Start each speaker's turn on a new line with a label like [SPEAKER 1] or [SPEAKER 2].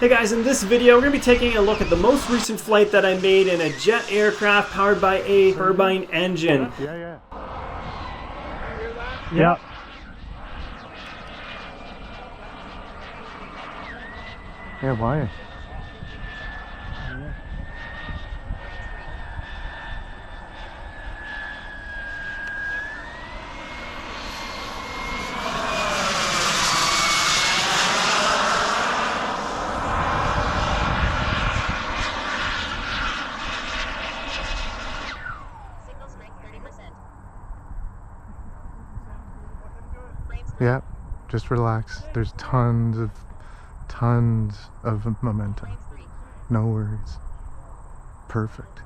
[SPEAKER 1] Hey guys, in this video we're going to be taking a look at the most recent flight that I made in a jet aircraft powered by a turbine engine.
[SPEAKER 2] Yeah. Yeah, why? Yeah, just relax. There's tons of momentum. No worries. Perfect.